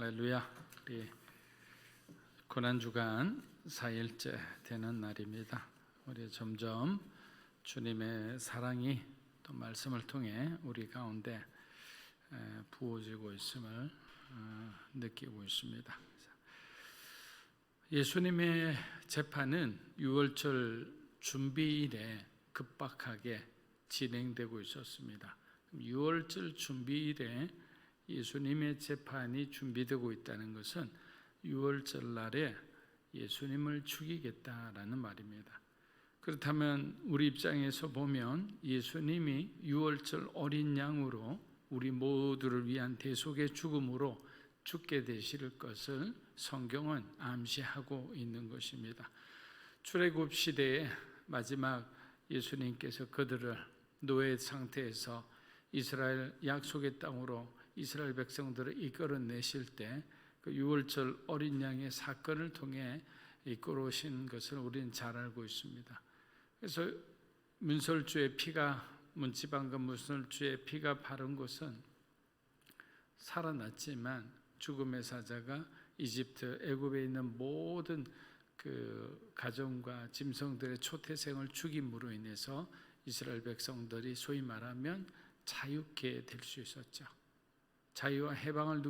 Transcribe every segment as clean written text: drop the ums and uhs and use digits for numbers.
할렐루야. 우리 고난주간 4일째 되는 날입니다. 우리 점점 주님의 사랑이 또 말씀을 통해 우리 가운데 부어지고 있음을 느끼고 있습니다. 예수님의 재판은 유월절 준비일에 급박하게 진행되고 있었습니다. 유월절 준비일에 예수님의 재판이 준비되고 있다는 것은 유월절 날에 예수님을 죽이겠다라는 말입니다. 그렇다면 우리 입장에서 보면 예수님이 유월절 어린 양으로 우리 모두를 위한 대속의 죽음으로 죽게 되실 것을 성경은 암시하고 있는 것입니다. 출애굽 시대의 마지막 예수님께서 그들을 노예 상태에서 이스라엘 약속의 땅으로 이스라엘 백성들을 이끌어내실 때 그 유월절 어린 양의 사건을 통해 이끌어오신 것을 우리는 잘 알고 있습니다. 그래서 문설주의 피가 문지방과 문설주의 피가 바른 곳은 살아났지만 죽음의 사자가 이집트 애굽에 있는 모든 그 가정과 짐승들의 초태생을 죽임으로 인해서 이스라엘 백성들이 소위 말하면 자유케 될 수 있었죠. 자유와 해방을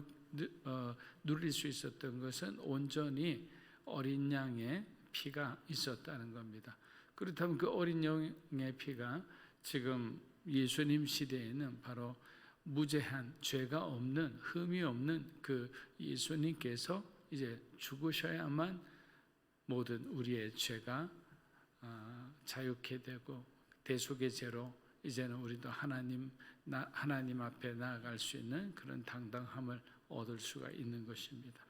누릴 수 있었던 것은 온전히 어린 양의 피가 있었다는 겁니다. 그렇다면 그 어린 양의 피가 지금 예수님 시대에는 바로 무죄한 죄가 없는 흠이 없는 그 예수님께서 이제 죽으셔야만 모든 우리의 죄가 자유케 되고 대속의 죄로 이제는 우리도 하나님 앞에 나아갈 수 있는 그런 당당함을 얻을 수가 있는 것입니다.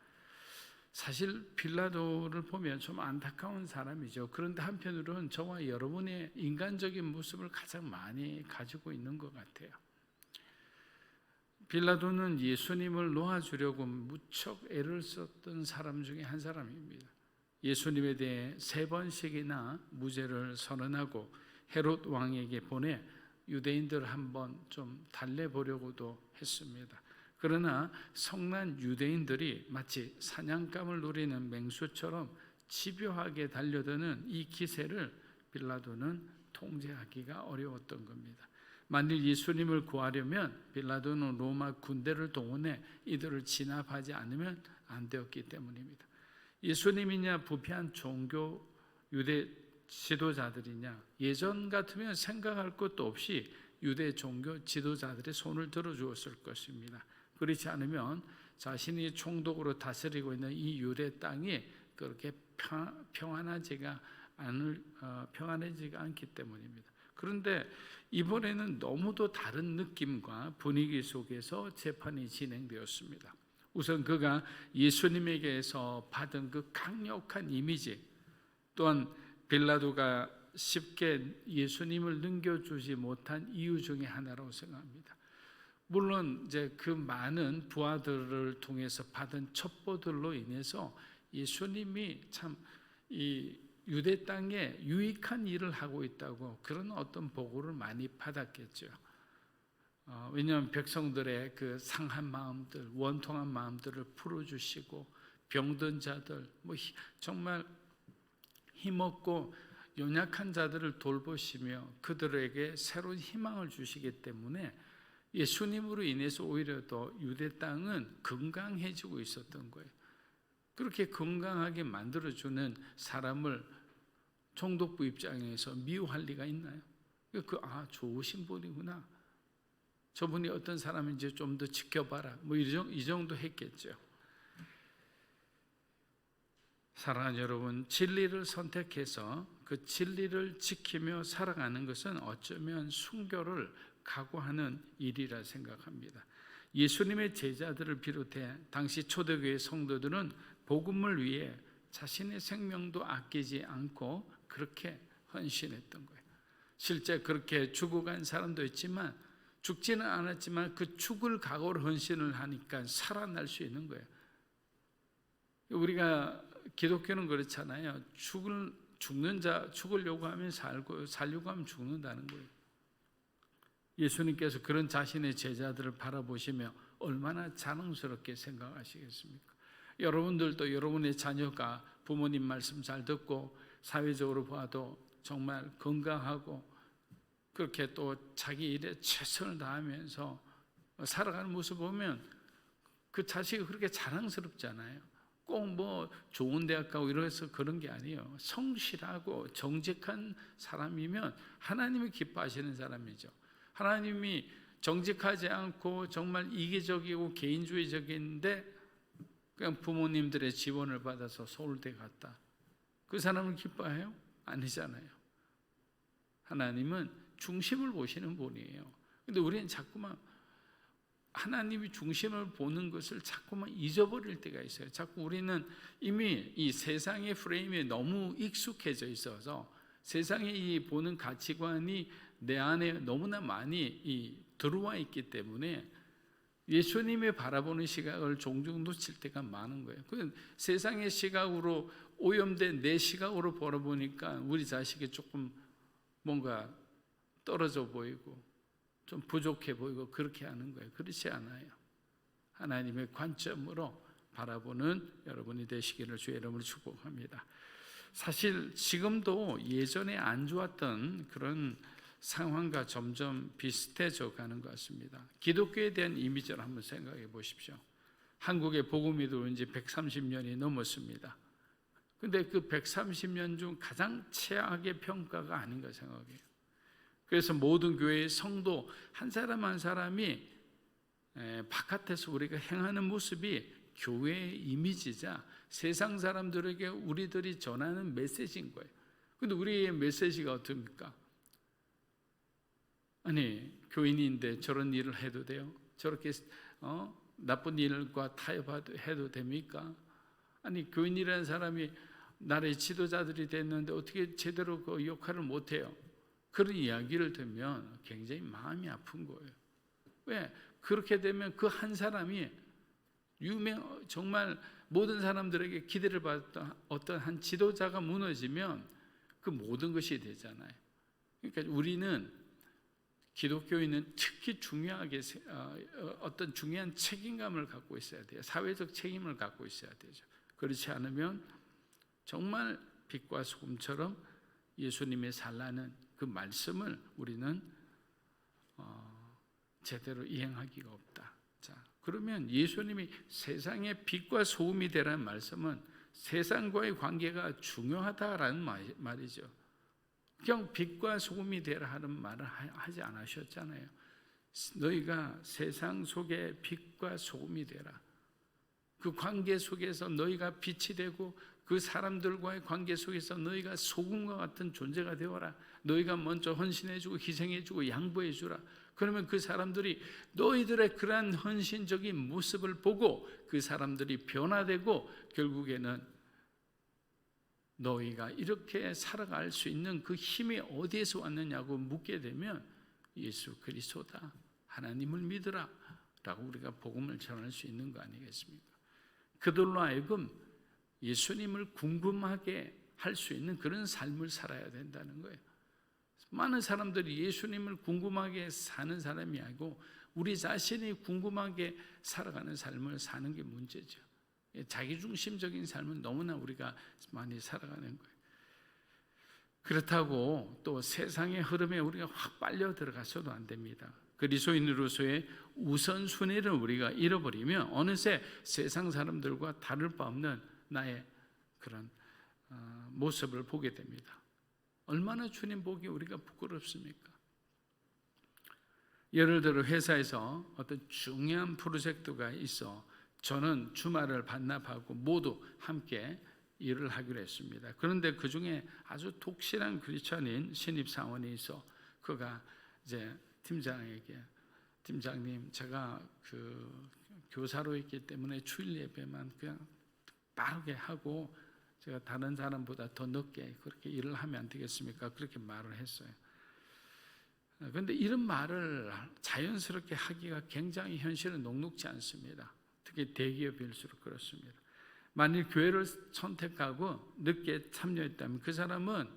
사실 빌라도를 보면 좀 안타까운 사람이죠. 그런데 한편으로는 저와 여러분의 인간적인 모습을 가장 많이 가지고 있는 것 같아요. 빌라도는 예수님을 놓아주려고 무척 애를 썼던 사람 중에 한 사람입니다. 예수님에 대해 3번씩이나 무죄를 선언하고 헤롯 왕에게 보내 유대인들을 한번 좀 달래보려고도 했습니다. 그러나 성난 유대인들이 마치 사냥감을 노리는 맹수처럼 집요하게 달려드는 이 기세를 빌라도는 통제하기가 어려웠던 겁니다. 만일 예수님을 구하려면 빌라도는 로마 군대를 동원해 이들을 진압하지 않으면 안 되었기 때문입니다. 예수님이냐 부패한 종교 유대 지도자들이냐, 예전 같으면 생각할 것도 없이 유대 종교 지도자들의 손을 들어주었을 것입니다. 그렇지 않으면 자신이 총독으로 다스리고 있는 이 유대 땅이 그렇게 평안하지가 않기 때문입니다. 그런데 이번에는 너무도 다른 느낌과 분위기 속에서 재판이 진행되었습니다. 우선 그가 예수님에게서 받은 그 강력한 이미지, 또한 빌라도가 쉽게 예수님을 넘겨주지 못한 이유 중에 하나라고 생각합니다. 물론 이제 그 많은 부하들을 통해서 받은 첩보들로 인해서 예수님이 참 이 유대 땅에 유익한 일을 하고 있다고 그런 어떤 보고를 많이 받았겠죠. 왜냐하면 백성들의 그 상한 마음들, 원통한 마음들을 풀어주시고 병든 자들, 정말 힘없고 연약한 자들을 돌보시며 그들에게 새로운 희망을 주시기 때문에 예수님으로 인해서 오히려 더 유대 땅은 건강해지고 있었던 거예요. 그렇게 건강하게 만들어주는 사람을 총독부 입장에서 미워할 리가 있나요? 좋으신 분이구나, 저분이 어떤 사람인지 좀 더 지켜봐라, 이 정도 했겠죠. 사랑하는 여러분, 진리를 선택해서 그 진리를 지키며 살아가는 것은 어쩌면 순교를 각오하는 일이라 생각합니다. 예수님의 제자들을 비롯해 당시 초대교회 성도들은 복음을 위해 자신의 생명도 아끼지 않고 그렇게 헌신했던 거예요. 실제 그렇게 죽어간 사람도 있지만, 죽지는 않았지만 그 죽을 각오로 헌신을 하니까 살아날 수 있는 거예요. 우리가 기독교는 그렇잖아요. 죽는 자 죽으려고 하면 살고 살려고 하면 죽는다는 거예요. 예수님께서 그런 자신의 제자들을 바라보시며 얼마나 자랑스럽게 생각하시겠습니까? 여러분들도 여러분의 자녀가 부모님 말씀 잘 듣고 사회적으로 봐도 정말 건강하고 그렇게 또 자기 일에 최선을 다하면서 살아가는 모습 보면 그 자식이 그렇게 자랑스럽잖아요. 꼭 뭐 좋은 대학 가고 이래서 그런 게 아니에요. 성실하고 정직한 사람이면 하나님이 기뻐하시는 사람이죠. 하나님이 정직하지 않고 정말 이기적이고 개인주의적인데 그냥 부모님들의 지원을 받아서 서울대 갔다. 그 사람을 기뻐해요? 아니잖아요. 하나님은 중심을 보시는 분이에요. 근데 우리는 자꾸만 하나님이 중심을 보는 것을 자꾸만 잊어버릴 때가 있어요. 자꾸 우리는 이미 이 세상의 프레임에 너무 익숙해져 있어서 세상의 이 보는 가치관이 내 안에 너무나 많이 들어와 있기 때문에 예수님의 바라보는 시각을 종종 놓칠 때가 많은 거예요. 세상의 시각으로 오염된 내 시각으로 바라보니까 우리 자식이 조금 뭔가 떨어져 보이고 좀 부족해 보이고 그렇게 하는 거예요. 그렇지 않아요. 하나님의 관점으로 바라보는 여러분이 되시기를 주의 이름으로 축복합니다. 사실 지금도 예전에 안 좋았던 그런 상황과 점점 비슷해져 가는 것 같습니다. 기독교에 대한 이미지를 한번 생각해 보십시오. 한국에 복음이 들어온 지 130년이 넘었습니다. 근데 그 130년 중 가장 최악의 평가가 아닌가 생각해요. 그래서 모든 교회의 성도 한 사람 한 사람이 바깥에서 우리가 행하는 모습이 교회의 이미지자 세상 사람들에게 우리들이 전하는 메시지인 거예요. 근데 우리의 메시지가 어떻습니까? 아니, 교인인데 저런 일을 해도 돼요? 저렇게 나쁜 일과 타협해도 됩니까? 아니, 교인이라는 사람이 나라의 지도자들이 됐는데 어떻게 제대로 그 역할을 못해요? 그런 이야기를 듣면 굉장히 마음이 아픈 거예요. 왜? 그렇게 되면 그 한 사람이 정말 모든 사람들에게 기대를 받았던 어떤 한 지도자가 무너지면 그 모든 것이 되잖아요. 그러니까 우리는 기독교인은 특히 중요하게 어떤 중요한 책임감을 갖고 있어야 돼요. 사회적 책임을 갖고 있어야 되죠. 그렇지 않으면 정말 빛과 소금처럼 예수님의 살라는 그 말씀을 우리는 제대로 이행하기가 없다. 자, 그러면 예수님이 세상의 빛과 소금이 되라는 말씀은 세상과의 관계가 중요하다라는 말이죠. 그냥 빛과 소금이 되라 하는 말을 하지 않으셨잖아요. 너희가 세상 속에 빛과 소금이 되라. 그 관계 속에서 너희가 빛이 되고 그 사람들과의 관계 속에서 너희가 소금과 같은 존재가 되어라. 너희가 먼저 헌신해주고 희생해주고 양보해주라. 그러면 그 사람들이 너희들의 그러한 헌신적인 모습을 보고 그 사람들이 변화되고 결국에는 너희가 이렇게 살아갈 수 있는 그 힘이 어디에서 왔느냐고 묻게 되면 예수 그리스도다, 하나님을 믿으라 라고 우리가 복음을 전할 수 있는 거 아니겠습니까? 그들로 하여금 예수님을 궁금하게 할 수 있는 그런 삶을 살아야 된다는 거예요. 많은 사람들이 예수님을 궁금하게 사는 사람이 아니고 우리 자신이 궁금하게 살아가는 삶을 사는 게 문제죠. 자기중심적인 삶은 너무나 우리가 많이 살아가는 거예요. 그렇다고 또 세상의 흐름에 우리가 확 빨려 들어가서도 안 됩니다. 그리스도인으로서의 우선순위를 우리가 잃어버리면 어느새 세상 사람들과 다를 바 없는 나의 그런 모습을 보게 됩니다. 얼마나 주님 보기 우리가 부끄럽습니까? 예를 들어 회사에서 어떤 중요한 프로젝트가 있어 저는 주말을 반납하고 모두 함께 일을 하기로 했습니다. 그런데 그 중에 아주 독실한 크리스천인 신입사원이 있어 그가 이제 팀장님 제가 그 교사로 있기 때문에 주일 예배만 그냥 빠르게 하고 제가 다른 사람보다 더 늦게 그렇게 일을 하면 안 되겠습니까? 그렇게 말을 했어요. 그런데 이런 말을 자연스럽게 하기가 굉장히 현실은 녹록지 않습니다. 특히 대기업일수록 그렇습니다. 만일 교회를 선택하고 늦게 참여했다면 그 사람은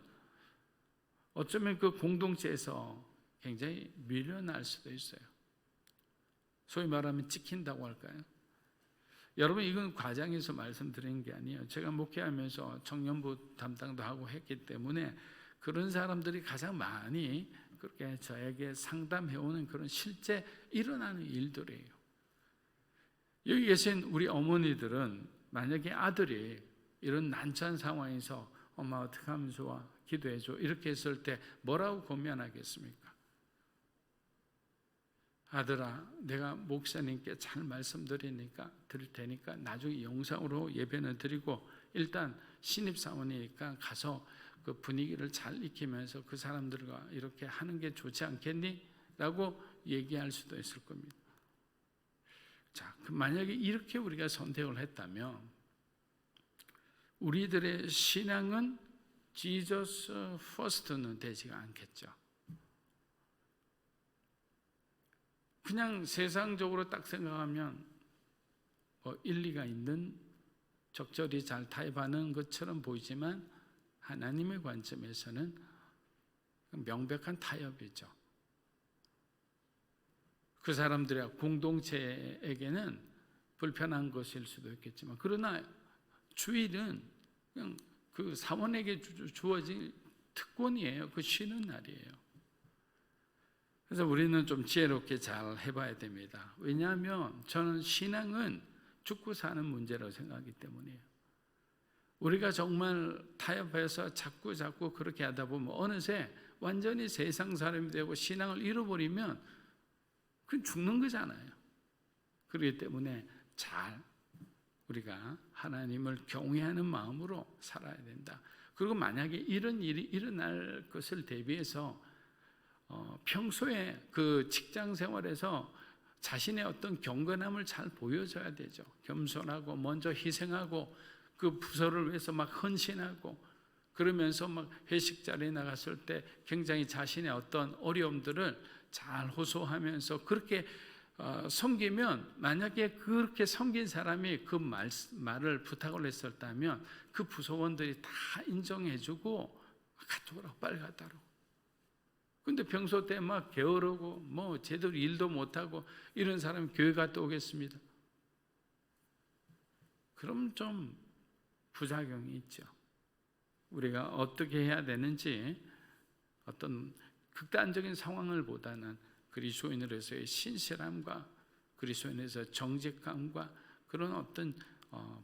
어쩌면 그 공동체에서 굉장히 밀려날 수도 있어요. 소위 말하면 찍힌다고 할까요? 여러분, 이건 과장해서 말씀드리는 게 아니에요. 제가 목회하면서 청년부 담당도 하고 했기 때문에 그런 사람들이 가장 많이 그렇게 저에게 상담해오는 그런 실제 일어나는 일들이에요. 여기 계신 우리 어머니들은 만약에 아들이 이런 난처한 상황에서 엄마 어떻게 하면 좋아? 기도해줘. 이렇게 했을 때 뭐라고 권면하겠습니까? 아들아, 내가 목사님께 잘 드릴 테니까 나중에 영상으로 예배는 드리고 일단 신입사원이니까 가서 그 분위기를 잘 익히면서 그 사람들과 이렇게 하는 게 좋지 않겠니? 라고 얘기할 수도 있을 겁니다. 자, 만약에 이렇게 우리가 선택을 했다면 우리들의 신앙은 Jesus first는 되지가 않겠죠. 그냥 세상적으로 딱 생각하면 일리가 있는, 적절히 잘 타협하는 것처럼 보이지만 하나님의 관점에서는 명백한 타협이죠. 그 사람들의 공동체에게는 불편한 것일 수도 있겠지만, 그러나 주일은 그냥 그 사원에게 주어진 특권이에요. 그 쉬는 날이에요. 그래서 우리는 좀 지혜롭게 잘 해봐야 됩니다. 왜냐하면 저는 신앙은 죽고 사는 문제라고 생각하기 때문이에요. 우리가 정말 타협해서 자꾸 그렇게 하다 보면 어느새 완전히 세상 사람이 되고 신앙을 잃어버리면 그건 죽는 거잖아요. 그렇기 때문에 잘 우리가 하나님을 경외하는 마음으로 살아야 된다. 그리고 만약에 이런 일이 일어날 것을 대비해서 평소에 그 직장 생활에서 자신의 어떤 경건함을 잘 보여줘야 되죠. 겸손하고 먼저 희생하고 그 부서를 위해서 막 헌신하고 그러면서 막 회식 자리에 나갔을 때 굉장히 자신의 어떤 어려움들을 잘 호소하면서 그렇게 섬기면, 만약에 그렇게 섬긴 사람이 그 말을 부탁을 했었다면 그 부서원들이 다 인정해주고 갔다 오라고, 빨리 갔다 오라고. 근데 평소 때 막 게으르고 뭐 제대로 일도 못하고 이런 사람이 교회 갔다 오겠습니다. 그럼 좀 부작용이 있죠. 우리가 어떻게 해야 되는지, 어떤 극단적인 상황을 보다는 그리스도인으로서의 신실함과 그리스도인에서 정직함과 그런 어떤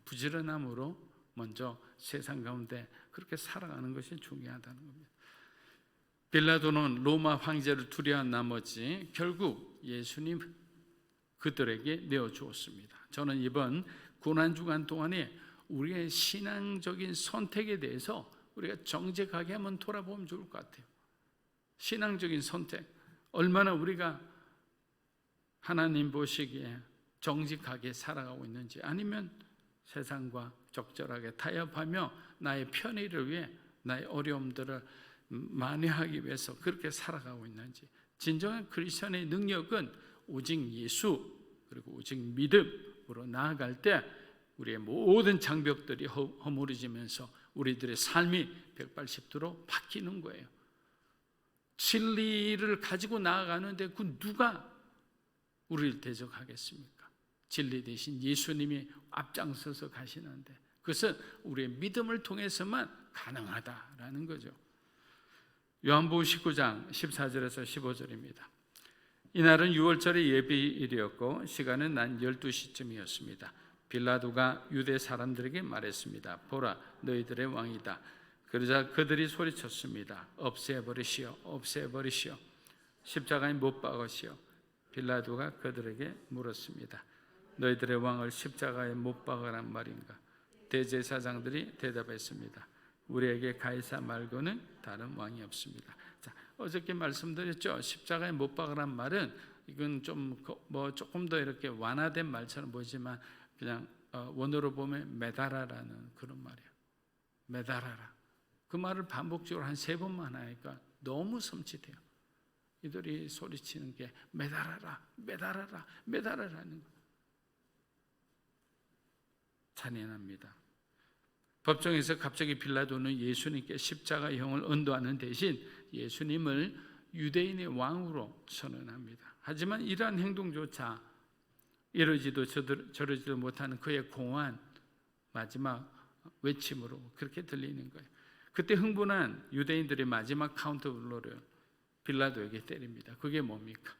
부지런함으로 먼저 세상 가운데 그렇게 살아가는 것이 중요하다는 겁니다. 빌라도는 로마 황제를 두려워한 나머지 결국 예수님 그들에게 내어주었습니다. 저는 이번 고난주간 동안에 우리의 신앙적인 선택에 대해서 우리가 정직하게 한번 돌아보면 좋을 것 같아요. 신앙적인 선택, 얼마나 우리가 하나님 보시기에 정직하게 살아가고 있는지, 아니면 세상과 적절하게 타협하며 나의 편의를 위해 나의 어려움들을 만회하기 위해서 그렇게 살아가고 있는지. 진정한 크리스천의 능력은 오직 예수 그리고 오직 믿음으로 나아갈 때 우리의 모든 장벽들이 허물어지면서 우리들의 삶이 180도로 바뀌는 거예요. 진리를 가지고 나아가는데 그 누가 우리를 대적하겠습니까? 진리 대신 예수님이 앞장서서 가시는데 그것은 우리의 믿음을 통해서만 가능하다라는 거죠. 요한복음 19장 14절에서 15절입니다. 이날은 6월절의 예비일이었고 시간은 낮 12시쯤이었습니다. 빌라도가 유대 사람들에게 말했습니다. 보라, 너희들의 왕이다. 그러자 그들이 소리쳤습니다. 없애버리시오, 없애버리시오. 십자가에 못 박으시오. 빌라도가 그들에게 물었습니다. 너희들의 왕을 십자가에 못 박으란 말인가? 대제사장들이 대답했습니다. 우리에게 가이사 말고는 다른 왕이 없습니다. 자, 어저께 말씀드렸죠. 십자가에 못 박으란 말은 이건 좀 조금 더 이렇게 완화된 말처럼 보이지만 그냥 원어로 보면 매달아라는 그런 말이에요. 매달아라. 그 말을 반복적으로 한 3번만 하니까 너무 섬찟해요. 이들이 소리치는 게 매달아라, 매달아라, 매달아라는 거. 잔인합니다. 법정에서 갑자기 빌라도는 예수님께 십자가형을 언도하는 대신 예수님을 유대인의 왕으로 선언합니다. 하지만 이러한 행동조차 이러지도 저러지도 못하는 그의 공허한 마지막 외침으로 그렇게 들리는 거예요. 그때 흥분한 유대인들의 마지막 카운터블로를 빌라도에게 때립니다. 그게 뭡니까?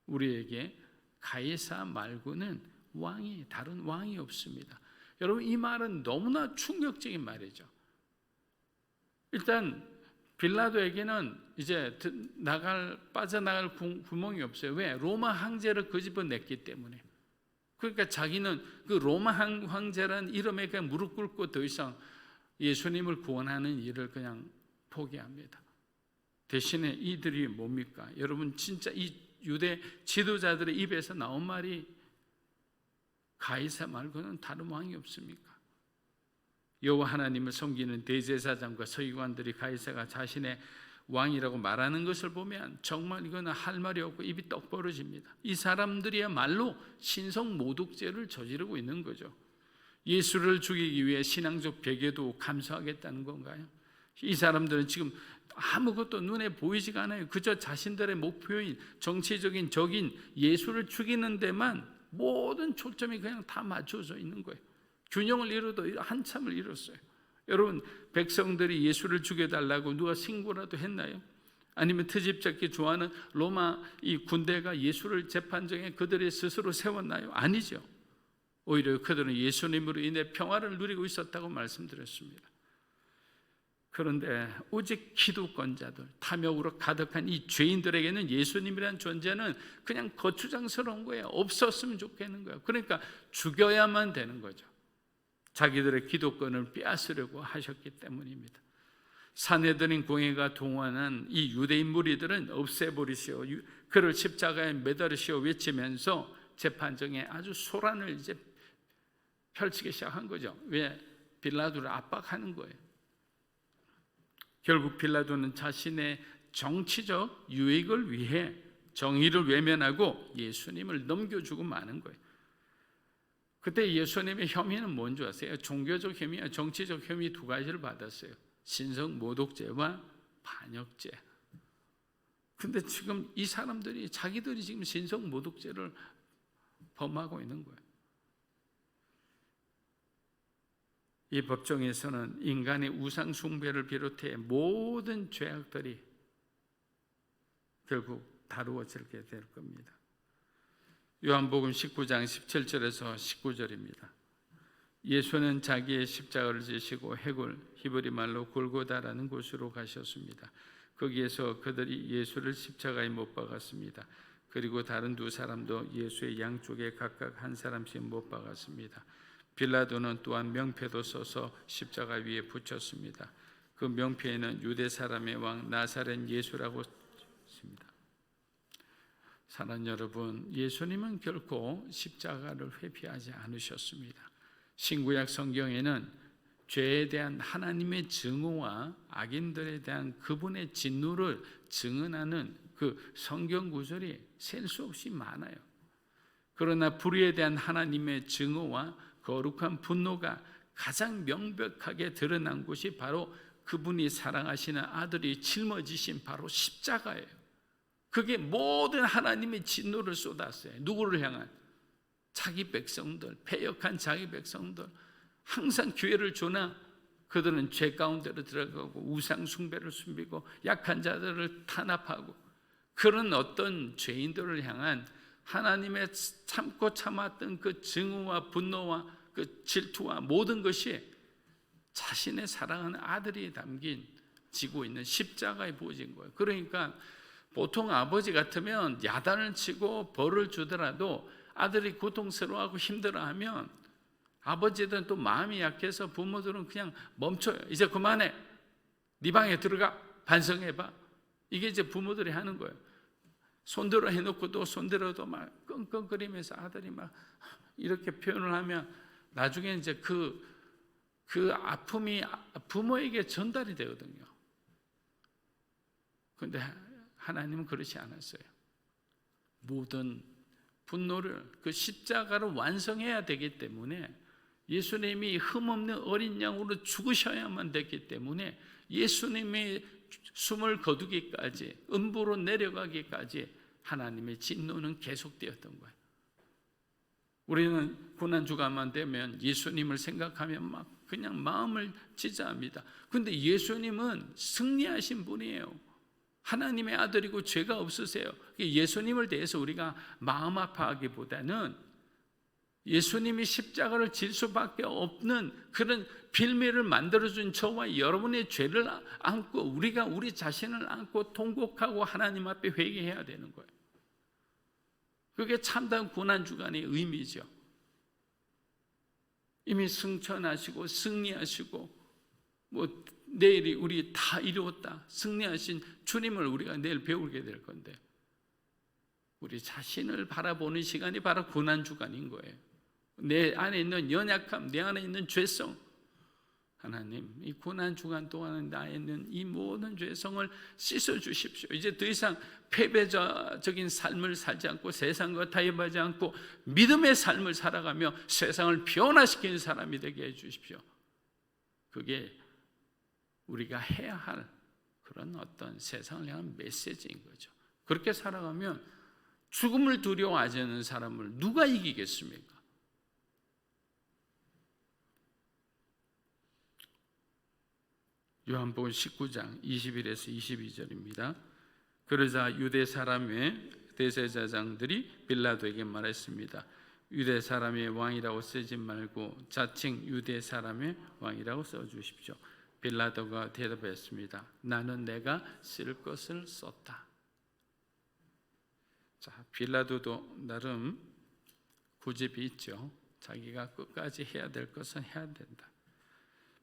우리에게 가이사 말고는 다른 왕이 없습니다. 여러분, 이 말은 너무나 충격적인 말이죠. 일단 빌라도에게는 이제 빠져나갈 구멍이 없어요. 왜? 로마 황제를 그 집어 냈기 때문에. 그러니까 자기는 그 로마 황제라는 이름에 그냥 무릎 꿇고 더 이상 예수님을 구원하는 일을 그냥 포기합니다. 대신에 이들이 뭡니까? 여러분, 진짜 이 유대 지도자들의 입에서 나온 말이 가이사 말고는 다른 왕이 없습니까? 여호와 하나님을 섬기는 대제사장과 서기관들이 가이사가 자신의 왕이라고 말하는 것을 보면 정말 이거는 할 말이 없고 입이 떡 벌어집니다. 이 사람들이야말로 신성 모독죄를 저지르고 있는 거죠. 예수를 죽이기 위해 신앙적 배교도 감수하겠다는 건가요? 이 사람들은 지금 아무것도 눈에 보이지가 않아요. 그저 자신들의 목표인 정치적인 적인 예수를 죽이는 데만 모든 초점이 그냥 다 맞춰져 있는 거예요. 균형을 이루도 한참을 이뤘어요. 여러분, 백성들이 예수를 죽여달라고 누가 신고라도 했나요? 아니면 트집잡기 좋아하는 로마 이 군대가 예수를 재판정에 그들이 스스로 세웠나요? 아니죠. 오히려 그들은 예수님으로 인해 평화를 누리고 있었다고 말씀드렸습니다. 그런데 오직 기득권자들, 탐욕으로 가득한 이 죄인들에게는 예수님이라는 존재는 그냥 거추장스러운 거예요. 없었으면 좋겠는 거예요. 그러니까 죽여야만 되는 거죠. 자기들의 기득권을 빼앗으려고 하셨기 때문입니다. 산헤드린 공회가 동원한 이 유대인 무리들은 없애버리시오, 그를 십자가에 매달으시오 외치면서 재판정에 아주 소란을 이제 펼치기 시작한 거죠. 왜? 빌라도를 압박하는 거예요. 결국 빌라도는 자신의 정치적 유익을 위해 정의를 외면하고 예수님을 넘겨주고 마는 거예요. 그때 예수님의 혐의는 뭔지 아세요? 종교적 혐의와 정치적 혐의 두 가지를 받았어요. 신성 모독죄와 반역죄. 근데 지금 이 사람들이 자기들이 지금 신성 모독죄를 범하고 있는 거예요. 이 법정에서는 인간의 우상 숭배를 비롯해 모든 죄악들이 결국 다루어지게 될 겁니다. 요한복음 19장 17절에서 19절입니다. 예수는 자기의 십자가를 지시고 해골, 히브리 말로 골고다라는 곳으로 가셨습니다. 거기에서 그들이 예수를 십자가에 못 박았습니다. 그리고 다른 두 사람도 예수의 양쪽에 각각 한 사람씩 못 박았습니다. 빌라도는 또한 명패도 써서 십자가 위에 붙였습니다. 그 명패에는 유대 사람의 왕 나사렛 예수라고 있습니다. 사랑하는 여러분, 예수님은 결코 십자가를 회피하지 않으셨습니다. 신구약 성경에는 죄에 대한 하나님의 증오와 악인들에 대한 그분의 진노를 증언하는 그 성경 구절이 셀 수 없이 많아요. 그러나 불의에 대한 하나님의 증오와 거룩한 분노가 가장 명백하게 드러난 곳이 바로 그분이 사랑하시는 아들이 짊어지신 바로 십자가예요. 그게 모든 하나님의 진노를 쏟았어요. 누구를 향한? 자기 백성들, 패역한 자기 백성들. 항상 기회를 주나 그들은 죄 가운데로 들어가고 우상 숭배를 숨기고 약한 자들을 탄압하고, 그런 어떤 죄인들을 향한 하나님의 참고 참았던 그 증오와 분노와 그 질투와 모든 것이 자신의 사랑하는 아들이 담긴 지고 있는 십자가에 부어진 거예요. 그러니까 보통 아버지 같으면 야단을 치고 벌을 주더라도 아들이 고통스러워하고 힘들어하면 아버지들은 또 마음이 약해서 부모들은 그냥 멈춰요. 이제 그만해, 네 방에 들어가 반성해봐. 이게 이제 부모들이 하는 거예요. 손들어 해놓고도 손들어도 막 끙끙거리면서 아들이 막 이렇게 표현을 하면 나중에 이제 그 아픔이 부모에게 전달이 되거든요. 그런데 하나님은 그렇지 않았어요. 모든 분노를 그 십자가를 완성해야 되기 때문에 예수님이 흠없는 어린 양으로 죽으셔야만 됐기 때문에 예수님이 숨을 거두기까지, 음부로 내려가기까지 하나님의 진노는 계속되었던 거예요. 우리는 고난주간만 되면 예수님을 생각하면 막 그냥 마음을 지저합니다. 근데 예수님은 승리하신 분이에요. 하나님의 아들이고 죄가 없으세요. 예수님을 대해서 우리가 마음 아파하기보다는 예수님이 십자가를 질 수밖에 없는 그런 빌미를 만들어준 저와 여러분의 죄를 안고 우리가 우리 자신을 안고 통곡하고 하나님 앞에 회개해야 되는 거예요. 그게 참다운 고난주간의 의미죠. 이미 승천하시고 승리하시고 뭐 내일이 우리 다 이루었다 승리하신 주님을 우리가 내일 배우게 될 건데 우리 자신을 바라보는 시간이 바로 고난주간인 거예요. 내 안에 있는 연약함, 내 안에 있는 죄성, 하나님 이 고난주간 동안은 나에 있는 이 모든 죄성을 씻어주십시오. 이제 더 이상 패배적인 삶을 살지 않고 세상과 타협하지 않고 믿음의 삶을 살아가며 세상을 변화시키는 사람이 되게 해주십시오. 그게 우리가 해야 할 그런 어떤 세상을 향한 메시지인 거죠. 그렇게 살아가면 죽음을 두려워하지 않는 사람을 누가 이기겠습니까? 요한복음 19장 21에서 22절입니다. 그러자 유대 사람의 대제사장들이 빌라도에게 말했습니다. 유대 사람의 왕이라고 쓰지 말고 자칭 유대 사람의 왕이라고 써주십시오. 빌라도가 대답했습니다. 나는 내가 쓸 것을 썼다. 자, 빌라도도 나름 고집이 있죠. 자기가 끝까지 해야 될 것은 해야 된다.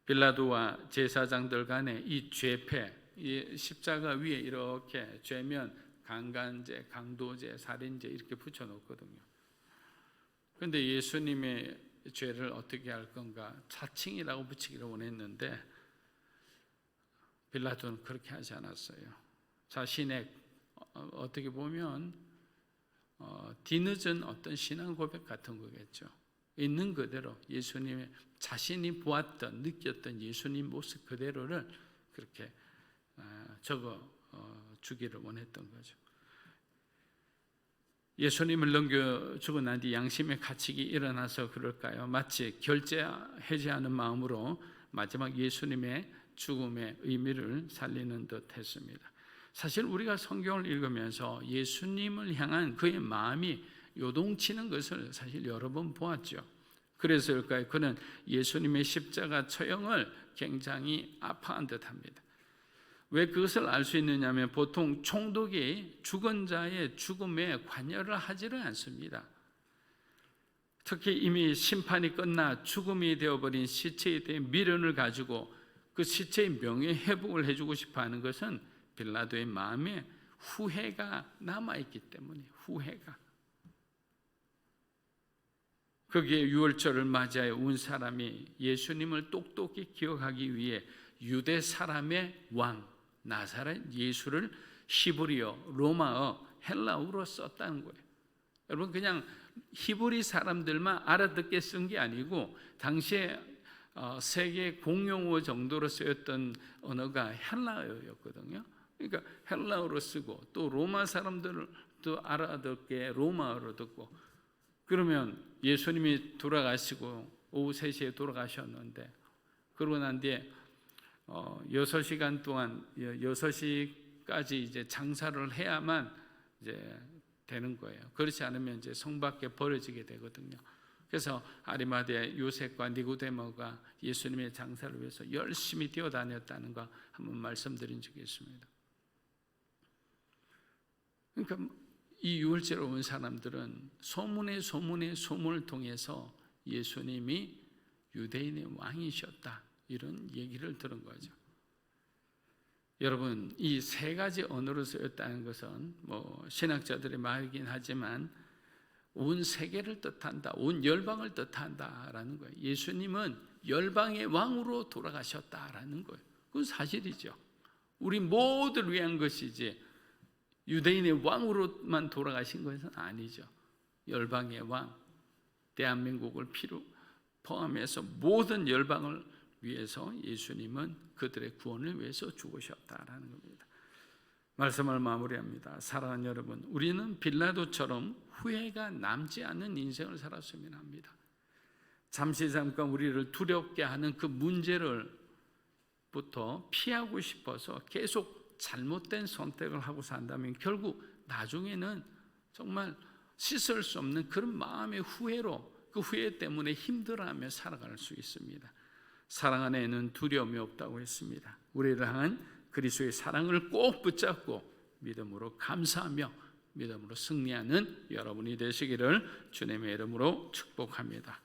빌라도와 제사장들 간에 이 죄패, 이 십자가 위에 이렇게 죄면 강간죄, 강도죄, 살인죄 이렇게 붙여놓거든요. 그런데 예수님의 죄를 어떻게 할 건가? 자칭이라고 붙이기를 원했는데 빌라도는 그렇게 하지 않았어요. 자신의 어떻게 보면 뒤늦은 어떤 신앙 고백 같은 거겠죠. 있는 그대로 예수님의 자신이 보았던 느꼈던 예수님 모습 그대로를 그렇게 적어 주기를 원했던 거죠. 예수님을 넘겨 주고 난 뒤 양심의 가책이 일어나서 그럴까요? 마치 해제하는 마음으로 마지막 예수님의 죽음의 의미를 살리는 듯 했습니다. 사실 우리가 성경을 읽으면서 예수님을 향한 그의 마음이 요동치는 것을 사실 여러 번 보았죠. 그래서일까요? 그는 예수님의 십자가 처형을 굉장히 아파한 듯합니다. 왜 그것을 알 수 있느냐면 보통 총독이 죽은 자의 죽음에 관여를 하지를 않습니다. 특히 이미 심판이 끝나 죽음이 되어버린 시체에 대한 미련을 가지고 그 시체의 명예회복을 해주고 싶어하는 것은 빌라도의 마음에 후회가 남아있기 때문에 후회가 거기에 유월절을 맞이하여 온 사람이 예수님을 똑똑히 기억하기 위해 유대 사람의 왕 나사렛 예수를 히브리어, 로마어, 헬라어로 썼다는 거예요. 여러분 그냥 히브리 사람들만 알아듣게 쓴 게 아니고 당시에 세계 공용어 정도로 쓰였던 언어가 헬라어였거든요. 그러니까 헬라어로 쓰고 또 로마 사람들도 알아듣게 로마어로 듣고 그러면 예수님이 돌아가시고 오후 3시에 돌아가셨는데 그러고 난 뒤에 6시간 동안 6시까지 이제 장사를 해야만 이제 되는 거예요. 그렇지 않으면 이제 성 밖에 버려지게 되거든요. 그래서 아리마대 요셉과 니고데모가 예수님의 장사를 위해서 열심히 뛰어다녔다는 거 한번 말씀드린 적이 있습니다. 그러니까 이 유월절에 온 사람들은 소문을 통해서 예수님이 유대인의 왕이셨다 이런 얘기를 들은 거죠. 여러분 이 3가지 언어로 쓰였다는 것은 뭐 신학자들의 말이긴 하지만 온 세계를 뜻한다, 온 열방을 뜻한다라는 거예요. 예수님은 열방의 왕으로 돌아가셨다라는 거예요. 그건 사실이죠. 우리 모두를 위한 것이지 유대인의 왕으로만 돌아가신 것은 아니죠. 열방의 왕, 대한민국을 포함해서 모든 열방을 위해서 예수님은 그들의 구원을 위해서 죽으셨다라는 겁니다. 말씀을 마무리합니다. 사랑하는 여러분, 우리는 빌라도처럼 후회가 남지 않는 인생을 살았으면 합니다. 잠시 잠깐 우리를 두렵게 하는 그 문제를 부터 피하고 싶어서 계속 잘못된 선택을 하고 산다면 결국 나중에는 정말 씻을 수 없는 그런 마음의 후회로, 그 후회 때문에 힘들어하며 살아갈 수 있습니다. 사랑 안에는 두려움이 없다고 했습니다. 우리를 향한 그리스도의 사랑을 꼭 붙잡고 믿음으로 감사하며 믿음으로 승리하는 여러분이 되시기를 주님의 이름으로 축복합니다.